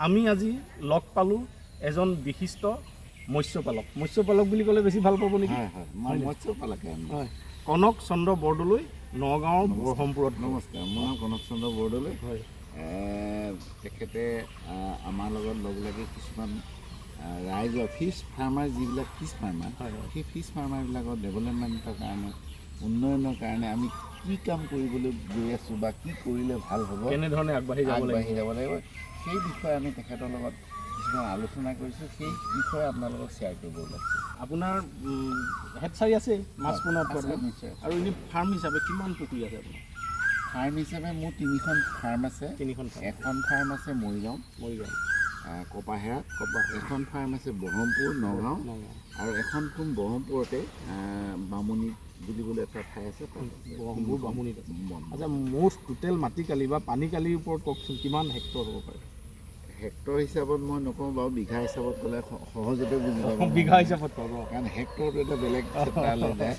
আমি আজি লগ পালোঁ এজন বিশিষ্ট মৎস্যপালক বুলি ক'লে বেছি ভাল পাব নেকি? হয় মৎস্যপালকে হয়, কনক চন্দ্ৰ বৰদলৈ, নগাঁৱৰ বৰহমপুৰত। নমস্কাৰ, মোৰ নাম কনক চন্দ্ৰ বৰদলৈ। হয়, তেখেতে আমাৰ লগত লগ লাগি কিছুমান ৰাইজৰ ফিছ ফাৰ্মাৰ যিবিলাক ফিছ ফাৰ্মাৰ সেই ফিছ ফাৰ্মাৰবিলাকৰ ডেভেলপমেণ্টৰ কাৰণে উন্নয়নৰ কাৰণে আমি কি কাম কৰিবলৈ গৈ আছোঁ বা কি কৰিলে ভাল হ'ব, কেনেধৰণে আগবাঢ়ি যাব লাগিব সেই বিষয়ে আমি তেখেতৰ লগত কিছুমান আলোচনা কৰিছোঁ। সেই বিষয়ে আপোনালোকক শ্বেয়াৰ কৰিব ওলাইছোঁ। আপোনাৰ হেডচাৰী আছে মাছ পোনা উৎপাদন, নিশ্চয়। আৰু এনেই ফাৰ্ম হিচাপে কিমান পুখুৰী আছে আপোনাৰ? ফাৰ্ম হিচাপে মোৰ 3খন ফাৰ্ম আছে। 3খন ফাৰ্ম। এখন ফাৰ্ম আছে মৰিগাঁও কপাহেৰা, এখন ফাৰ্ম আছে বহৰমপুৰ নগাঁও, আৰু এখন ফাৰ্ম বহৰমপুৰতে বামুণী বুলিবলৈ এটা ঠাই আছে, বহৰমপুৰ বামুণীত। আচ্ছা, মুঠ টোটেল মাটিকালি বা পানীকালিৰ ওপৰত কওকচোন, কিমান হেক্টৰ হ'ব পাৰে? হেক্টৰ হিচাপত মই নকওঁ বাৰু, বিঘা হিচাপত ক'লে সহজতে বুজি পাব। বিঘা হিচাপত ক'ব, কাৰণ হেক্টৰটো এটা বেলেগ ক্ষেত্ৰলৈ যায়।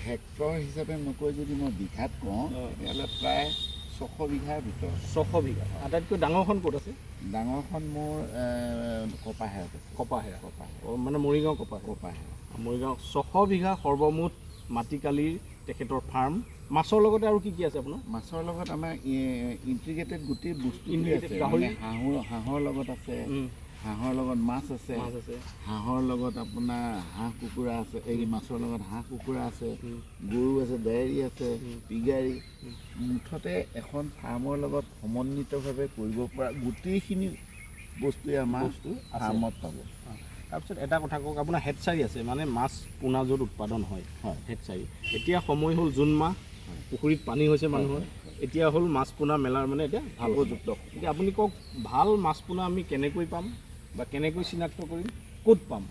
হেক্টৰ হিচাপে নকৈ যদি মই বিঘাত কওঁ তেতিয়াহ'লে প্ৰায় 600 বিঘাৰ ভিতৰত। 600 বিঘা। আটাইতকৈ ডাঙৰখন ক'ত আছে? ডাঙৰখন মোৰ কপাহেৰাত আছে। কপাহেৰা মানে মৰিগাঁও কপাহেৰা। মৰিগাঁও 600 বিঘা সৰ্বমুঠ মাটিকালিৰ তেখেতৰ ফাৰ্ম। মাছৰ লগতে আৰু কি কি আছে আপোনাৰ? মাছৰ লগত আমাৰ ইণ্টিগ্ৰেটেড গোটেই বস্তু আছে। গাহৰি, হাঁহৰ লগত আছে, হাঁহৰ লগত মাছ আছে, হাঁহৰ লগত আপোনাৰ হাঁহ কুকুৰা আছে, এই মাছৰ লগত হাঁহ কুকুৰা আছে, গৰু আছে, ডেইৰী আছে, পিগাৰী। মুঠতে এখন ফাৰ্মৰ লগত সমন্বিতভাৱে কৰিব পৰা গোটেইখিনি বস্তুৱে আমাৰ ফাৰ্মত পাব। তাৰপিছত এটা কথা কওক, আপোনাৰ হেডচাৰী আছে মানে মাছ পোনা য'ত উৎপাদন হয় হেডচাৰী। এতিয়া সময় হ'ল জুন মাহ, পুখুৰীত পানী হৈছে মানুহৰ, এতিয়া হ'ল মাছ পোনা মেলাৰ মানে এতিয়া ভাল উপযুক্ত। এতিয়া আপুনি কওক, ভাল মাছ পোনা আমি কেনেকৈ পাম বা কেনেকৈ চিনাক্ত কৰিম, ক'ত পাম,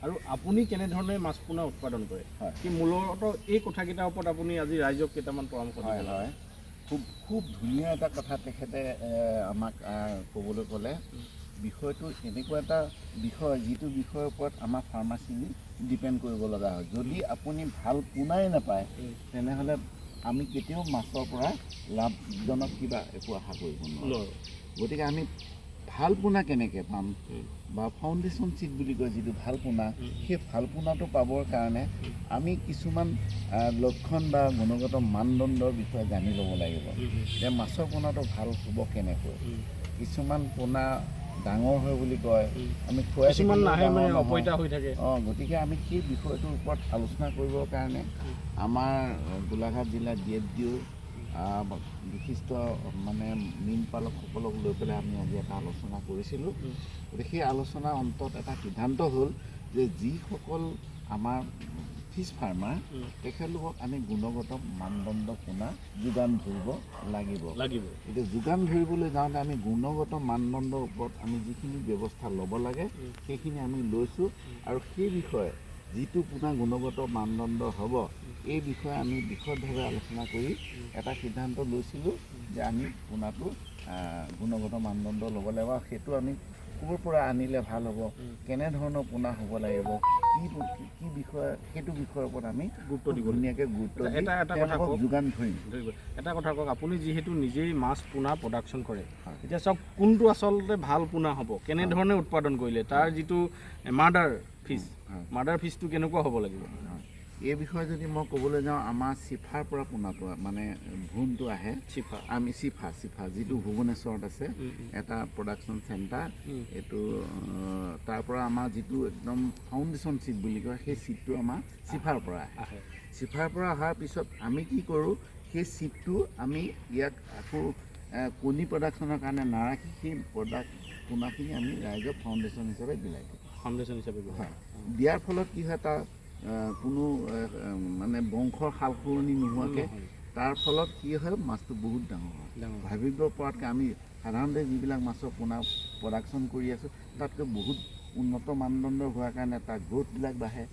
আৰু আপুনি কেনেধৰণে মাছ পোনা উৎপাদন কৰে, সেই মূলতঃ এই কথাকেইটাৰ ওপৰত আপুনি আজি ৰাইজক কেইটামান পৰামৰ্শ দিব। খুব ধুনীয়া এটা কথা তেখেতে আমাক ক'বলৈ ক'লে। বিষয়টো এনেকুৱা এটা বিষয় যিটো বিষয়ৰ ওপৰত আমাৰ ফাৰ্মাৰখিনি ডিপেণ্ড কৰিব লগা হয়। যদি আপুনি ভাল পোনাই নাপায় তেনেহ'লে আমি কেতিয়াও মাছৰ পৰা লাভজনক কিবা একো আশা কৰিব নোৱাৰোঁ। গতিকে আমি ভাল পোনা কেনেকৈ পাম, বা ফাউণ্ডেশ্যন চিট বুলি কয় যিটো ভাল পোনা, সেই ভাল পোনাটো পাবৰ কাৰণে আমি কিছুমান লক্ষণ বা গুণগত মানদণ্ডৰ বিষয়ে জানি ল'ব লাগিব। যে মাছৰ পোনাটো ভাল হ'ব কেনেকৈ। কিছুমান পোনা ডাঙৰ হয় বুলি কয়, আমি খুৱাই হৈ থাকে। গতিকে আমি সেই বিষয়টোৰ ওপৰত আলোচনা কৰিবৰ কাৰণে আমাৰ গোলাঘাট জিলাৰ DFDO বিশিষ্ট মানে মীন পালকসকলক লৈ পেলাই আমি আজি এটা আলোচনা কৰিছিলোঁ। গতিকে সেই আলোচনাৰ অন্তত এটা সিদ্ধান্ত হ'ল যে যিসকল আমাৰ ফিছ ফাৰ্মাৰ তেখেতলোকক আমি গুণগত মানদণ্ড পোনা যোগান ধৰিব লাগিব। এতিয়া যোগান ধৰিবলৈ যাওঁতে আমি গুণগত মানদণ্ডৰ ওপৰত আমি যিখিনি ব্যৱস্থা ল'ব লাগে সেইখিনি আমি লৈছোঁ, আৰু সেই বিষয়ে যিটো পোনা গুণগত মানদণ্ড হ'ব এই বিষয়ে আমি বিশদভাৱে আলোচনা কৰি এটা সিদ্ধান্ত লৈছিলোঁ যে আমি পোনাটো গুণগত মানদণ্ড ল'ব লাগিব। সেইটো আমি ক'ৰ পৰা আনিলে ভাল হ'ব, কেনেধৰণৰ পোনা হ'ব লাগিব, কি বিষয়, সেইটো বিষয়ৰ ওপৰত আমি ধুনীয়াকৈ গুৰুত্ব যোগান ধৰিম। এটা কথা কওক, আপুনি যিহেতু নিজেই মাছ পোনা প্ৰডাকশ্যন কৰে, এতিয়া চাওক কোনটো আচলতে ভাল পোনা হ'ব, কেনেধৰণে উৎপাদন কৰিলে তাৰ যিটো মাৰ্ডাৰ ফিছটো কেনেকুৱা হ'ব লাগিব। এই বিষয়ে যদি মই ক'বলৈ যাওঁ, আমাৰ চিফাৰ পৰা পোনাটো মানে ভূণটো আহে, আমি চিফা যিটো ভুৱনেশ্বৰত আছে এটা প্ৰডাকশ্যন চেণ্টাৰ, এইটো তাৰ পৰা আমাৰ যিটো একদম ফাউণ্ডেশ্যন চিট বুলি কয় সেই চিটটো আমাৰ চিফাৰ পৰা আহে। চিফাৰ পৰা অহাৰ পিছত আমি কি কৰোঁ, সেই চিটটো আমি ইয়াত আকৌ কণী প্ৰডাকশ্যনৰ কাৰণে নাৰাখি সেই পোনাখিনি আমি ৰাইজক ফাউণ্ডেশ্যন হিচাপে বিলাই দিওঁ। দিয়াৰ ফলত কি হয়, তাৰ কোনো মানে বংশৰ সালসলনি নোহোৱাকৈ তাৰ ফলত কি হয়, মাছটো বহুত ডাঙৰ হয়। ভাবিব পৰাতকৈ আমি সাধাৰণতে যিবিলাক মাছৰ পোনা প্ৰডাকশ্যন কৰি আছোঁ তাতকৈ বহুত উন্নত মানদণ্ডৰ হোৱাৰ কাৰণে তাৰ গ্ৰোথবিলাক বাঢ়ে,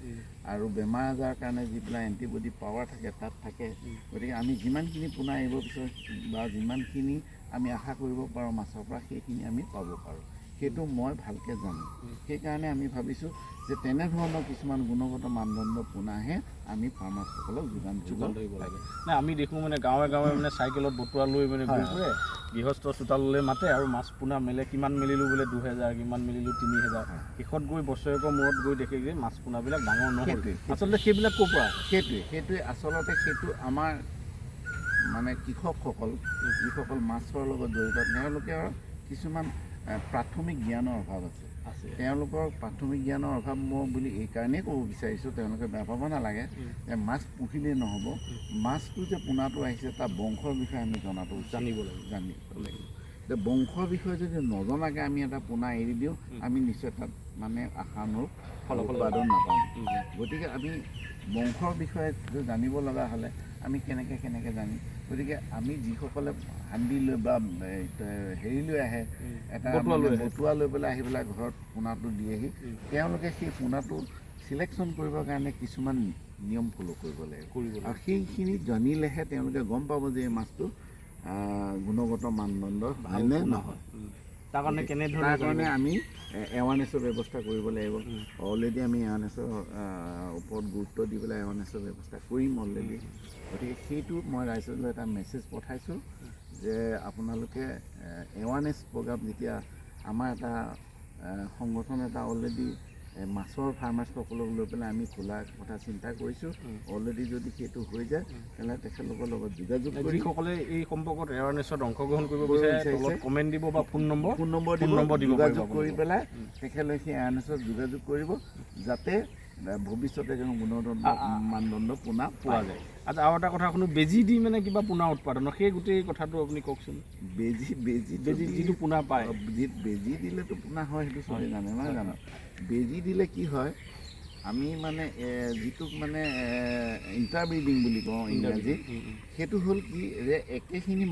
আৰু বেমাৰ আজাৰৰ কাৰণে যিবিলাক এণ্টিবডি পাৱাৰ থাকে তাত থাকে। গতিকে আমি যিমানখিনি পোনা এৰিব বিচাৰোঁ বা যিমানখিনি আমি আশা কৰিব পাৰোঁ মাছৰ পৰা সেইখিনি আমি পাব পাৰোঁ। সেইটো মই ভালকৈ জানো। সেইকাৰণে আমি ভাবিছোঁ যে তেনেধৰণৰ কিছুমান গুণগত মানদণ্ড পোনাহে আমি ফাৰ্মাৰ্ছসকলক যোগান ধৰিব লাগে। নাই আমি দেখোঁ মানে গাঁৱে গাঁৱে মানে চাইকেলত বটোৱা লৈ মানে ঘূৰি ফুৰে, গৃহস্থ চোতাললৈ মাতে আৰু মাছ পোনা মেলে, কিমান মেলিলোঁ বোলে 2000, কিমান মেলিলোঁ 3000। শেষত গৈ বছৰেকৰ মূৰত গৈ দেখে যে মাছ পোনাবিলাক ডাঙৰ নহ'ল। আচলতে সেইবিলাক ক'ৰ পৰা? সেইটোৱে আচলতে সেইটো আমাৰ মানে কৃষকসকল যিসকল মাছৰ লগত জড়িত তেওঁলোকৰ কিছুমান প্ৰাথমিক জ্ঞানৰ অভাৱ আছে। তেওঁলোকৰ প্ৰাথমিক জ্ঞানৰ অভাৱ মই বুলি এইকাৰণেই ক'ব বিচাৰিছোঁ, তেওঁলোকে বেয়া পাব নালাগে যে মাছ পুহিলেই নহ'ব, মাছটো যে পোনাটো আহিছে তাৰ বংশৰ বিষয়ে আমি জনাটো জানিব লাগিব। এতিয়া বংশৰ বিষয়ে যদি নজনাকৈ আমি এটা পোনা এৰি দিওঁ, আমি নিশ্চয় তাত মানে আশানুৰূপ উৎপাদন নাপাম। গতিকে আমি বংশৰ বিষয়ে জানিব লগা হ'লে আমি কেনেকৈ জানিম? গতিকে আমি যিসকলে হান্দি লৈ বা হেৰি লৈ আহে, এটা বটোৱা লৈ পেলাই আহি পেলাই ঘৰত পোনাটো দিয়েহি, তেওঁলোকে সেই পোনাটো চিলেকশ্যন কৰিবৰ কাৰণে কিছুমান নিয়ম ফ'ল' কৰিব লাগিব। আৰু সেইখিনি জানিলেহে তেওঁলোকে গম পাব যে এই মাছটো গুণগত মানদণ্ডৰ ভালনে নহয়। তাৰ কাৰণে আমি এৱাৰনেছৰ ব্যৱস্থা কৰিব লাগিব। অলৰেডি আমি এৱাৰনেছৰ ওপৰত গুৰুত্ব দি পেলাই এৱাৰনেছৰ ব্যৱস্থা কৰিম অলৰেডি। গতিকে সেইটো মই ৰাইজলৈ এটা মেছেজ পঠাইছোঁ যে আপোনালোকে এৱাৰনেছ প্ৰগ্ৰাম যেতিয়া আমাৰ এটা সংগঠন এটা অলৰেডি মাছৰ ফাৰ্মাৰ্ছসকলক লৈ পেলাই আমি খোলাৰ কথা চিন্তা কৰিছোঁ। অলৰেডি যদি সেইটো হৈ যায় তেনেহ'লে তেখেতলোকৰ লগত যোগাযোগ কৰি যিসকলে এই সম্পৰ্কত এৱাৰনেছত অংশগ্ৰহণ কৰিব বিচাৰে কমেণ্ট দিব বা ফোন নম্বৰ দিব যোগাযোগ কৰি পেলাই তেখেতলোকে সেই এৱাৰনেছত যোগাযোগ কৰিব, যাতে ভৱিষ্যতে গুণগত মানদণ্ড পোনা পোৱা যায়। আচ্ছা, আৰু এটা কথা শুনো, বেজী দি মানে কিবা পোনা উৎপাদনৰ সেই গোটেই কথাটো আপুনি কওকচোন। বেজী যিটো পোনা পায়, বেজী দিলেতো পোনা হয়, সেইটো চবেই জানে নহয় জানো? বেজী দিলে কি হয়, আমি মানে যিটোক মানে ইণ্টাৰব্ৰিডিং বুলি কওঁ ইংৰাজীত, সেইটো হ'ল কি যে একেখিনি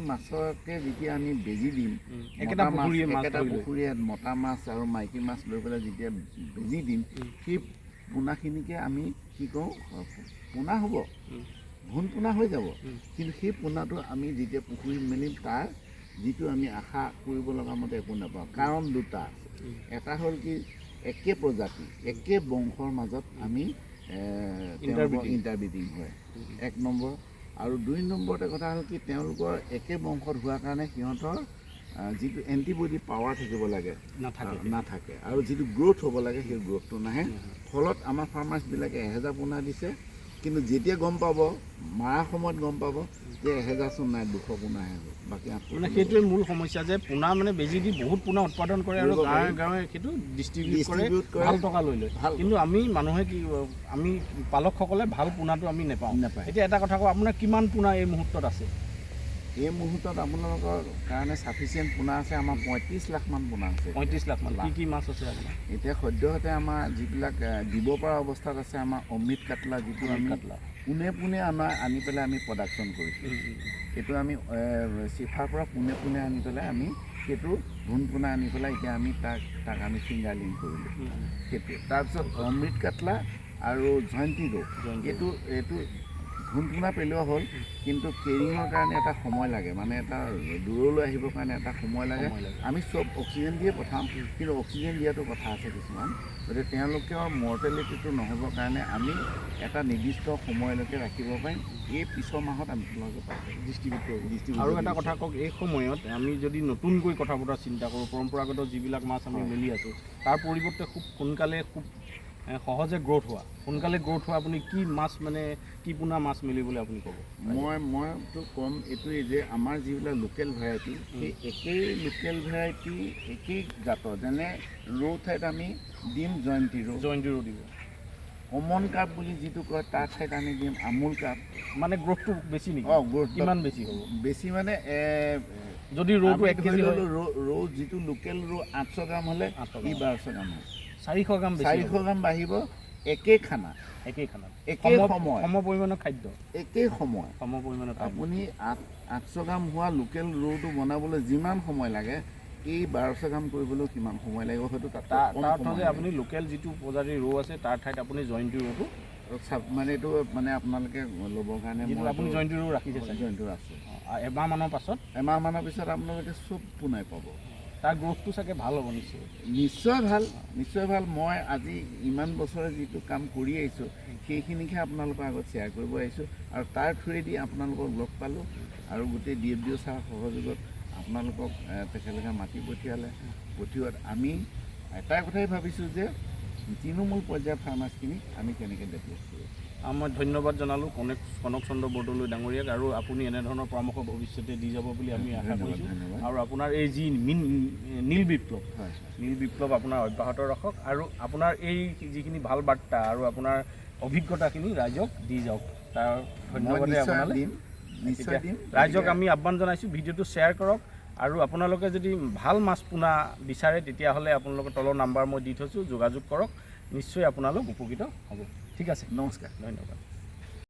মাছকে যেতিয়া আমি বেজী দিম, একেটা পুখুৰীয়ে মতা মাছ আৰু মাইকী মাছ লৈ পেলাই যেতিয়া বেজী দিম, সেই পোনাখিনিকে আমি কি কওঁ, পোনা হ'ব, ভোন পোনা হৈ যাব। কিন্তু সেই পোনাটো আমি যেতিয়া পুখুৰীত মেলিম, তাৰ যিটো আমি আশা কৰিব লগা মতে একো নাপাওঁ। কাৰণ দুটা আছে, এটা হ'ল কি একে প্ৰজাতি একে বংশৰ মাজত আমি ইণ্টাৰব্ৰিডিং হয়, 1 নম্বৰ। আৰু 2 নম্বৰতে কথা হ'ল কি তেওঁলোকৰ একে বংশত হোৱাৰ কাৰণে সিহঁতৰ যিটো এণ্টিবডি পাৱাৰ থাকিব লাগে নাথাকে, আৰু যিটো গ্ৰ'থ হ'ব লাগে সেই গ্ৰ'থটো নাহে। ফলত আমাৰ ফাৰ্মাৰ্ছবিলাকে 1000 পোনা দিছে, কিন্তু যেতিয়া গম পাব, মাৰা সময়ত গম পাব যে 1000 চোন নাই, 200 পোনাহে হ'ল, বাকী 800। মানে সেইটোৱে মূল সমস্যা যে পোনা মানে বেজী দি বহুত পোনা উৎপাদন কৰে আৰু গাঁৱে গাঁৱে সেইটো ডিষ্ট্ৰিবিউট কৰে, ভাল টকা লৈ লয়। কিন্তু আমি মানুহে কি, আমি পালকসকলে ভাল পোনাটো আমি নাপাওঁ। এতিয়া এটা কথা কওঁ, আপোনাৰ কিমান পোনা এই মুহূৰ্তত আছে? এই মুহূৰ্তত আপোনালোকৰ কাৰণে ছাফিচিয়েণ্ট পোনা আছে, আমাৰ 35 লাখ মান পোনা আছে। 35 লাখ মান। কি মাছ আছে আপোনাৰ? এতিয়া সদ্যহতে আমাৰ যিবিলাক দিব পৰা অৱস্থাত আছে, আমাৰ অমৃত কাটলা, যিটো আমি পোনে আনি পেলাই আমি প্ৰডাকশ্যন কৰিছোঁ। সেইটো আমি চিফাৰ পৰা পোনে আনি পেলাই আমি সেইটো ভোন পোনা আনি পেলাই এতিয়া আমি তাক আমি ফিংগাৰলিং কৰিলোঁ। সেইটোৱে তাৰপিছত অমৃত কাটলা আৰু জয়ন্তী ৰৌ, এইটো ভোন পোনা পেলোৱা হ'ল, কিন্তু কেৰিঙৰ কাৰণে এটা সময় লাগে, মানে এটা দূৰলৈ আহিবৰ কাৰণে এটা সময় লাগে। আমি চব অক্সিজেন দিয়ে পঠাওঁ, কিন্তু অক্সিজেন দিয়াটো কথা আছে কিছুমান, গতিকে তেওঁলোকৰ মৰ্টেলিটিটো নহ'বৰ কাৰণে আমি এটা নিৰ্দিষ্ট সময়লৈকে ৰাখিব পাৰিম। এই পিছৰ মাহত আমি ডিষ্ট্ৰিবিউট কৰোঁ। আৰু এটা কথা কওক, এই সময়ত আমি যদি নতুনকৈ কথা বতৰা চিন্তা কৰোঁ, পৰম্পৰাগত যিবিলাক মাছ আমি মেলি আছোঁ, তাৰ পৰিৱৰ্তে খুব সোনকালে সহজে গ্ৰ'থ হোৱা আপুনি কি মাছ, মানে কি পোনা মাছ মেলিবলৈ আপুনি ক'ব? মইতো ক'ম এইটোৱেই যে আমাৰ যিবিলাক লোকেল ভেৰাইটি, সেই একেই লোকেল ভেৰাইটি একেই জাতৰ, যেনে ৰৌ ঠাইত আমি দিম জয়ন্তী ৰৌ দিব, কমন কাপ বুলি যিটো কয় তাৰ ঠাইত আমি দিম আমুল কাপ। মানে গ্ৰ'থটো বেছি নেকি? গ্ৰ'থ কিমান বেছি হ'ব? বেছি মানে যদি ৰৌটো 1 কেজি হয়, ৰৌ যিটো লোকেল ৰৌ 800 গ্ৰাম হ'লে ই 1200 গ্ৰাম হয়, 400 গ্ৰাম 400 গ্ৰাম বাঢ়িব। একেই খানা, একেই সময়, সম পৰিমাণৰ খাদ্য, একেই সময়, সম পৰিমাণৰ। আপুনি 800 গ্ৰাম হোৱা লোকেল ৰৌটো বনাবলৈ যিমান সময় লাগে, এই 1200 গ্ৰাম কৰিবলৈও কিমান সময় লাগিব, হয়তো তাৰ ঠাইত আপুনি লোকেল যিটো প্ৰজাতিৰ ৰৌ আছে তাৰ ঠাইত আপুনি জয়ন্তী ৰৌটো মানে এইটো মানে আপোনালোকে ল'বৰ কাৰণে আপুনি জয়ন্তী ৰৌ ৰাখিছে? জয়ন্তী আছে। এমাহমানৰ পিছত আপোনালোকে চব পোনাই পাব। তাৰ গ্ৰ'থটো চাগে ভাল হ'ব নিশ্চয়। নিশ্চয় ভাল। মই আজি ইমান বছৰে যিটো কাম কৰি আহিছোঁ সেইখিনিকে আপোনালোকৰ আগত শ্বেয়াৰ কৰিব আহিছোঁ আৰু তাৰ থ্ৰুৱেদি আপোনালোকক লগ পালোঁ আৰু গোটেই DFDO ছাৰৰ সহযোগত আপোনালোকক তেখেতলোকে মাতি পঠিওৱাত আমি এটাই কথাই ভাবিছোঁ যে তৃণমূল পৰ্যায়ৰ ফাৰ্মাৰ্ছখিনিক আমি কেনেকৈ ডেভেলপ কৰোঁ। মই ধন্যবাদ জনালোঁ কনক চন্দ্ৰ বৰদলৈ ডাঙৰীয়াক, আৰু আপুনি এনেধৰণৰ পৰামৰ্শ ভৱিষ্যতে দি যাব বুলি আমি আশা কৰিছোঁ। আৰু আপোনাৰ এই যি নীল বিপ্লৱ আপোনাৰ অব্যাহত ৰাখক, আৰু আপোনাৰ এই যিখিনি ভাল বাৰ্তা আৰু আপোনাৰ অভিজ্ঞতাখিনি ৰাইজক দি যাওক, তাৰ ধন্যবাদে আপোনালৈ দিম। ৰাইজক আমি আহ্বান জনাইছোঁ, ভিডিঅ'টো শ্বেয়াৰ কৰক, আৰু আপোনালোকে যদি ভাল মাছ পোনা বিচাৰে তেতিয়াহ'লে আপোনালোকৰ তলৰ নাম্বাৰ মই দি থৈছোঁ, যোগাযোগ কৰক, নিশ্চয় আপোনালোক উপকৃত হ'ব। ঠিক আছে, নমস্কাৰ, ধন্যবাদ।